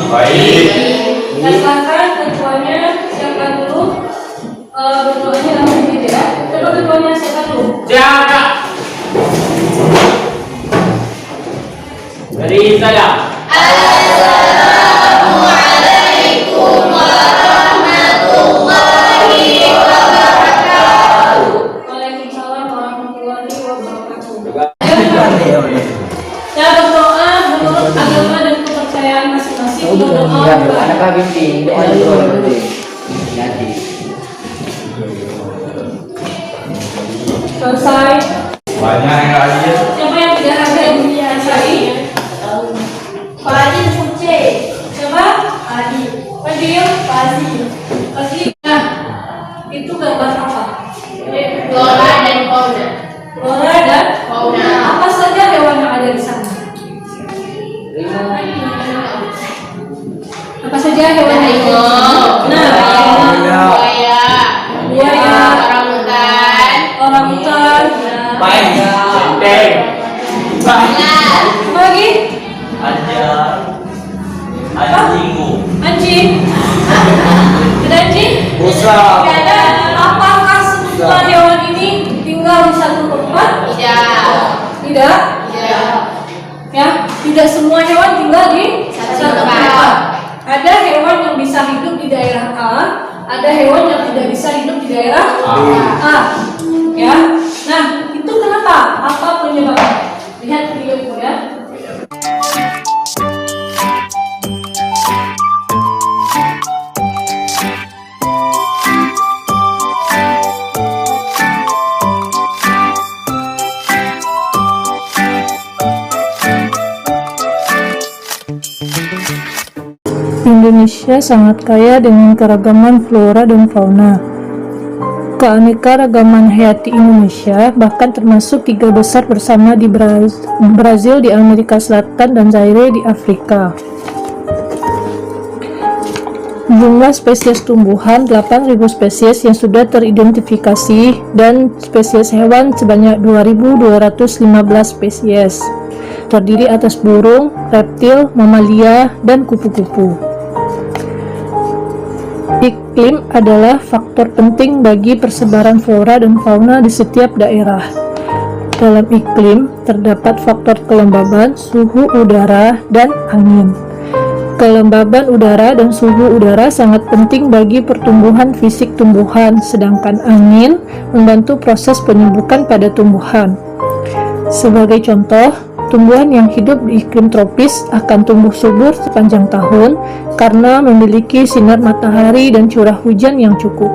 Baik. Silakan ketuanya siapa dulu? Berdoanya langsung gitu ya. Coba ketuanya siapa dulu? Jaga. Dari saya. Assalamualaikum warahmatullahi wabarakatuh. Waalaikumsalam warahmatullahi wabarakatuh. Ya berdoa menurut agama dan kepercayaan masing-masing. Berdoa anak kami ini selesai. Banyak yang aja. Siapa yang tidak ada dunia cari? Fadil Puce. Siapa? Adi. Fadil? Fadil. Nah, itu gambar apa? Flora dan fauna. Flora dan Fauna. apa saja hewan yang ada di sana? Apa saja hewan yang ada di sana? Nah, Buaya. buaya, Orangutan. orangutan, Baik. Cendeng. Benar. apa lagi? Anjingmu. Anjing. Ada anjing? Busa. Tidak ada. Apakah semua hewan ini tinggal di satu tempat? Tidak. Tidak. Tidak. Ya, tidak semua hewan tinggal di Satu satu tempat. tempat. Ada hewan yang bisa hidup di daerah A, ada hewan yang tidak bisa hidup di daerah A. Ya. Nah, itu kenapa? Apa penyebabnya? Lihat videoku ya. Indonesia sangat kaya dengan keragaman flora dan fauna. Keanekaragaman hayati Indonesia bahkan termasuk 3 besar bersama di Brazil di Amerika Selatan dan Zaire di Afrika. Jumlah spesies tumbuhan 8.000 spesies yang sudah teridentifikasi dan spesies hewan sebanyak 2.215 spesies. Terdiri atas burung, reptil, mamalia, dan kupu-kupu. Iklim adalah faktor penting bagi persebaran flora dan fauna di setiap daerah. Dalam iklim terdapat faktor kelembaban, suhu udara, dan angin. Kelembaban udara dan suhu udara sangat penting bagi pertumbuhan fisik tumbuhan, sedangkan angin membantu proses penyembuhan pada tumbuhan. Sebagai contoh, tumbuhan yang hidup di iklim tropis akan tumbuh subur sepanjang tahun karena memiliki sinar matahari dan curah hujan yang cukup.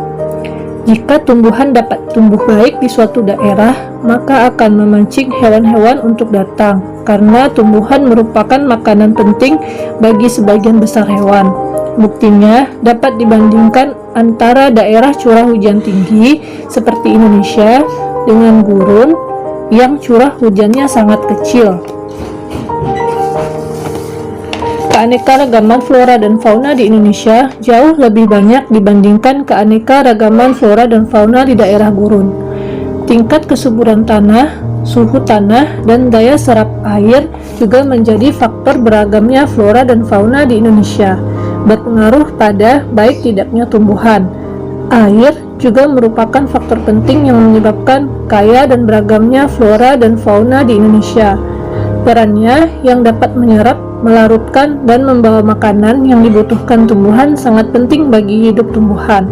Jika tumbuhan dapat tumbuh baik di suatu daerah, maka akan memancing hewan-hewan untuk datang, karena tumbuhan merupakan makanan penting bagi sebagian besar hewan. Buktinya dapat dibandingkan antara daerah curah hujan tinggi seperti Indonesia dengan gurun yang curah hujannya sangat kecil. Keanekaragaman flora dan fauna di Indonesia jauh lebih banyak dibandingkan keanekaragaman flora dan fauna di daerah gurun. Tingkat kesuburan tanah, suhu tanah, dan daya serap air juga menjadi faktor beragamnya flora dan fauna di Indonesia, berpengaruh pada baik tidaknya tumbuhan. Air juga merupakan faktor penting yang menyebabkan kaya dan beragamnya flora dan fauna di Indonesia. Perannya yang dapat menyerap, melarutkan, dan membawa makanan yang dibutuhkan tumbuhan sangat penting bagi hidup tumbuhan.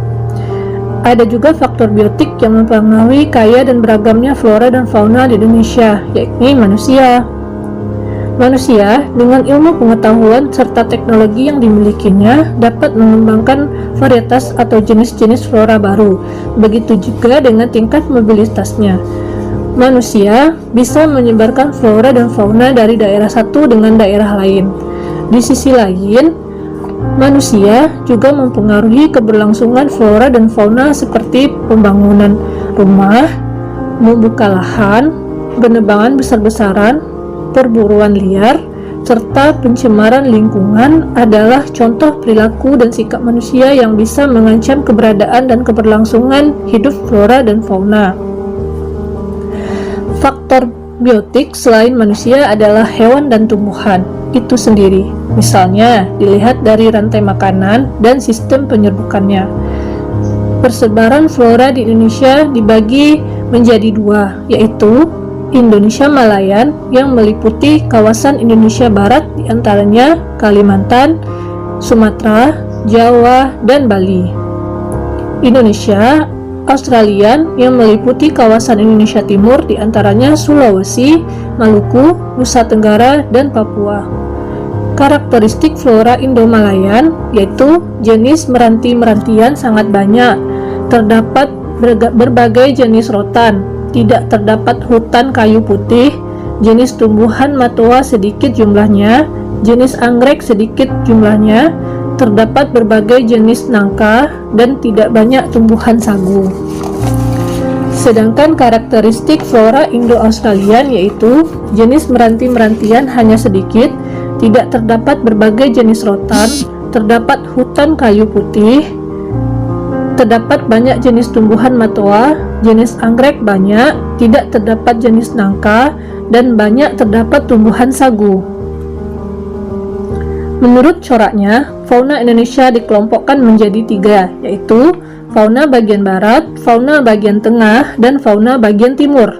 Ada juga faktor biotik yang mempengaruhi kaya dan beragamnya flora dan fauna di Indonesia, yakni manusia. Manusia dengan ilmu pengetahuan serta teknologi yang dimilikinya dapat mengembangkan varietas atau jenis-jenis flora baru. Begitu juga dengan tingkat mobilitasnya. Manusia bisa menyebarkan flora dan fauna dari daerah satu dengan daerah lain. Di sisi lain, manusia juga mempengaruhi keberlangsungan flora dan fauna seperti pembangunan rumah, membuka lahan, penebangan besar-besaran, perburuan liar, serta pencemaran lingkungan adalah contoh perilaku dan sikap manusia yang bisa mengancam keberadaan dan keberlangsungan hidup flora dan fauna. Faktor biotik selain manusia adalah hewan dan tumbuhan itu sendiri. Misalnya, dilihat dari rantai makanan dan sistem penyerbukannya. Persebaran flora di Indonesia dibagi menjadi dua, yaitu Indonesia Malayan yang meliputi kawasan Indonesia Barat diantaranya Kalimantan, Sumatera, Jawa, dan Bali. Indonesia Australian yang meliputi kawasan Indonesia Timur diantaranya Sulawesi, Maluku, Nusa Tenggara, dan Papua. Karakteristik flora Indo-Malayan yaitu jenis meranti-merantian sangat banyak, terdapat berbagai jenis rotan, tidak terdapat hutan kayu putih, jenis tumbuhan matoa sedikit jumlahnya, jenis anggrek sedikit jumlahnya, terdapat berbagai jenis nangka, dan tidak banyak tumbuhan sagu. Sedangkan karakteristik flora Indo-Australian yaitu jenis meranti-merantian hanya sedikit, tidak terdapat berbagai jenis rotan, terdapat hutan kayu putih, terdapat banyak jenis tumbuhan matoa, jenis anggrek banyak, tidak terdapat jenis nangka, dan banyak terdapat tumbuhan sagu. Menurut coraknya, fauna Indonesia dikelompokkan menjadi tiga, yaitu fauna bagian barat, fauna bagian tengah, dan fauna bagian timur.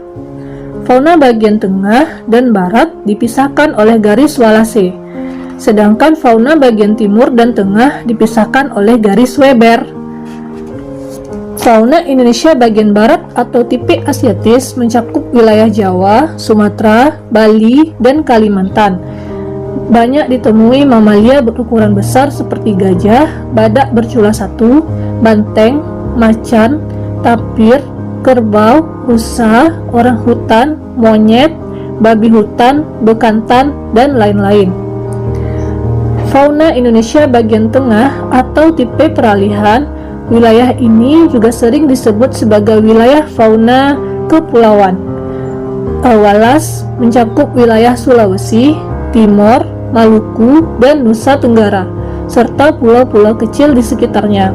Fauna bagian tengah dan barat dipisahkan oleh garis Wallace, sedangkan fauna bagian timur dan tengah dipisahkan oleh garis Weber. Fauna Indonesia bagian barat atau tipe asiatis mencakup wilayah Jawa, Sumatera, Bali, dan Kalimantan. Banyak ditemui mamalia berukuran besar seperti gajah, badak bercula satu, banteng, macan, tapir, kerbau, rusa, orang hutan, monyet, babi hutan, bekantan, dan lain-lain. Fauna Indonesia bagian tengah atau tipe peralihan, wilayah ini juga sering disebut sebagai wilayah fauna kepulauan. Wallace mencakup wilayah Sulawesi, Timor, Maluku, dan Nusa Tenggara, serta pulau-pulau kecil di sekitarnya.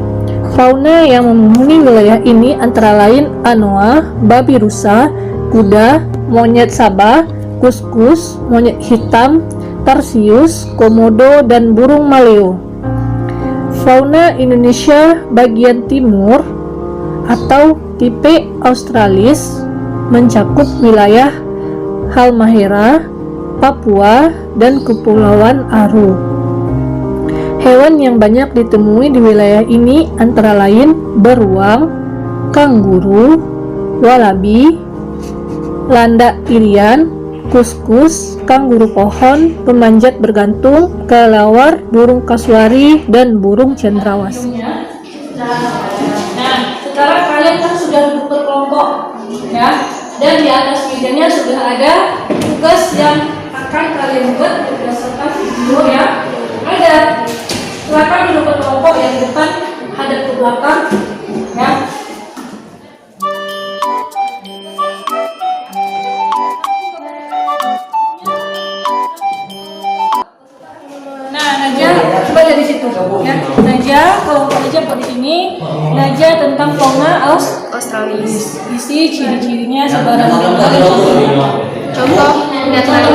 Fauna yang memenuhi wilayah ini antara lain anoa, babi rusa, kuda, monyet Sabah, kuskus, monyet hitam, tarsius, komodo, dan burung maleo. Fauna Indonesia bagian timur atau tipe Australis mencakup wilayah Halmahera, Papua, dan Kepulauan Aru. Hewan yang banyak ditemui di wilayah ini antara lain beruang, kanguru, walabi, landak irian, kuskus, kanguru pohon, pemanjat bergantung, kelelawar, burung kasuari, dan burung cendrawasih. Nah, sekarang kalian kan sudah duduk berkelompok, ya, dan di atas mejanya sudah ada tugas yang akan kalian buat berdasarkan video ya. Ada, silakan duduk berkelompok yang depan hadap ke belakang, ya. Nah, Najah, coba dari situ, ya. Najah, kalau Najah di sini, Najah tentang fauna Australis. Isi ciri-cirinya sebaran Contoh binatang.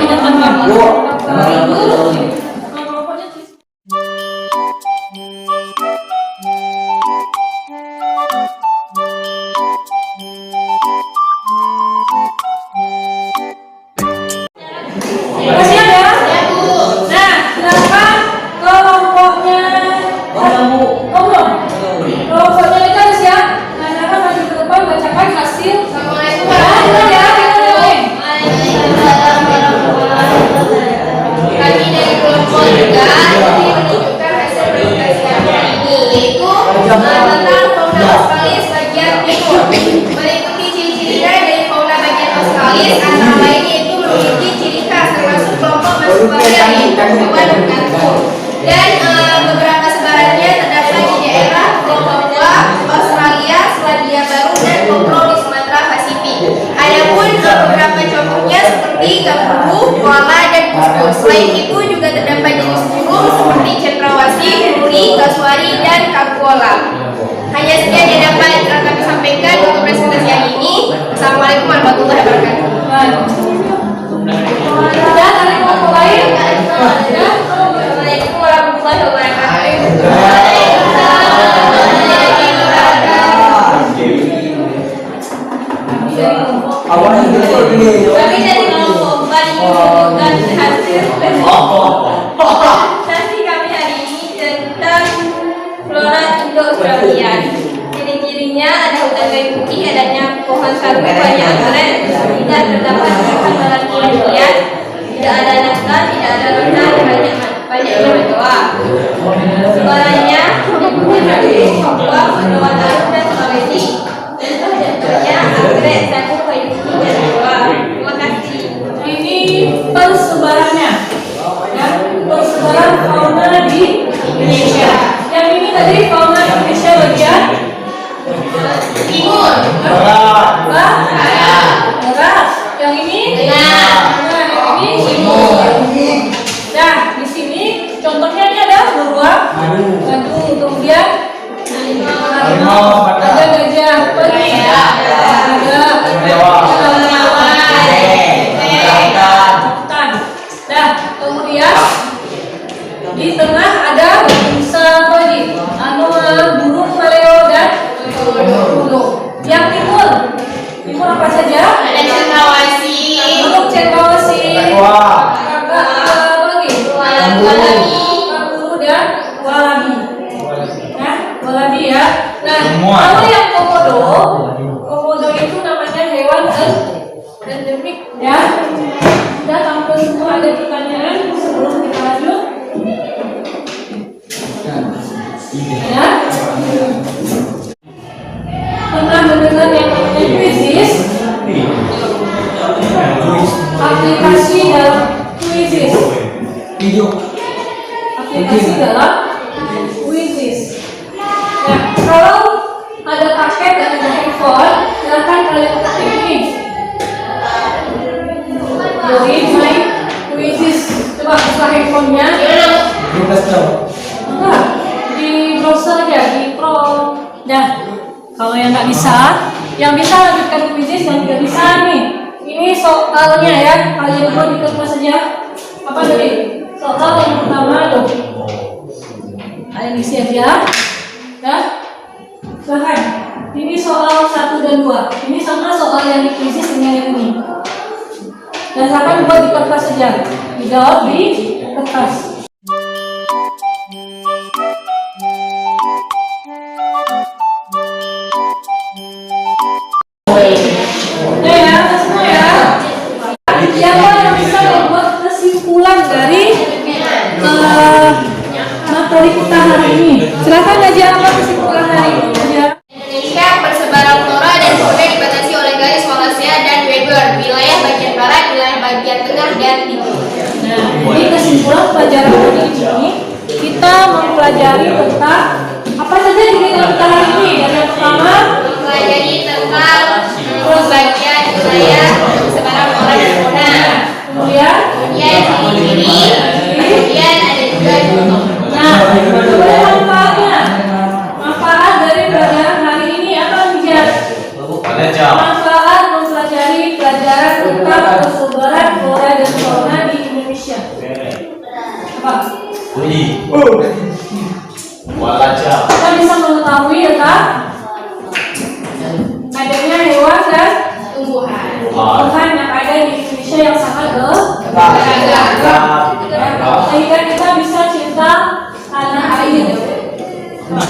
dari hewan mengantuk. Dan beberapa sebarannya terdapat di daerah Pulau Papua, Australia, Selandia Baru, dan Pulau di Sumatera Pasifik. Adapun beberapa contohnya seperti kanguru, koala, dan kuskus. Selain itu juga terdapat jenis burung seperti cendrawasih, ruri, kasuari, dan kangkola. Hanya sekian yang dapat kami sampaikan untuk presentasi yang ini. Assalamualaikum warahmatullahi wabarakatuh. Dan ada kelompok lain? Assalamualaikum warahmatullahi wabarakatuh. Kami dari kelompok 4 menunjukkan hasil presentasi kami hari ini tentang flora Indo-Australia. Ciri-cirinya ada hutan kayu putih, adanya pohon sagu banyak anggrek, tidak terdapat kehandalan liar, tidak ada nangka, tidak ada renang, banyak hijau-hijau. Suaranya meliputi tradisi Papua, Kepulauan Aru, dan Sulawesi. Contohnya anggrek, sagu, kayu putih, dan Jawa. Terima kasih. Ini persebarannya, ya, persebaran fauna di Indonesia. Yang ini tadi fauna Indonesia bagian Timur. barat. Yang ini Tengah. Yang ini Timur. Nah, di sini contohnya ini ada beruang, gadu, kemudian harimau, ada gajah, pergi, ada hutan. Nah, kemudian di tengah ada bisa pergi, burung maleo dan bulu. Yang timur apa saja? Ada cendrawasih, Burung cendrawasih, wallabi, kanguru dan wallabi. Nah, wallabi ya. Nah, Semua. kalau yang komodo itu namanya hewan endemik ya. Kita tampil semua, ada pertanyaan sebelum kita lanjut. Ya. Pernah mendengar yang namanya Quizzes? Aplikasi dalam Quizzes. Aplikasi dalam Quizzes. Nah, kalau ada paket dan ada handphone, silakan kalian ketik ini. Join my Quizzes. Coba buka handphonenya. Enggak, di browser aja, di Chrome. Nah, kalau yang nggak bisa, yang bisa lanjutkan Quizzes, yang tidak bisa nih. Ini soalnya ya, kalian buat di kertas saja. Apa tadi? Soal yang pertama tuh. Kalian isi aja. Ya. Silahkan. Ini soal 1 dan 2. Ini sama soal yang di Quizzes dengan yang ini. Dan silakan buat di kertas saja. Dijawab di kertas. Ya, semua ya. Siapa yang bisa membuat kesimpulan dari materi kita hari ini? Silakan aja apa kesimpulan hari ini aja. Indonesia persebaran flora dan fauna dibatasi oleh garis Wallace dan Weber, wilayah bagian barat, wilayah bagian tengah, dan timur. Nah, jadi kesimpulan pelajaran hari ini kita mempelajari tentang apa saja kegiatan kita hari ini. Dari yang pertama, Mempelajari tentang pembagian wilayah persebaran flora dan fauna. kemudian Kemudian kemudian ada juga contoh. nah, kemudian manfaatnya. Manfaat dari pelajaran hari ini apa Mijar? Ada jam. Manfaat mempelajari pelajaran tentang persebaran flora dan fauna di Indonesia. Apa? Bunyi. Walaja. Kita bisa mengetahui tentang adanya hewan dan Tumbuhan. tumbuhan yang ada di Indonesia yang sangat Beragam. sehingga kita bisa cinta tanah air. Nah,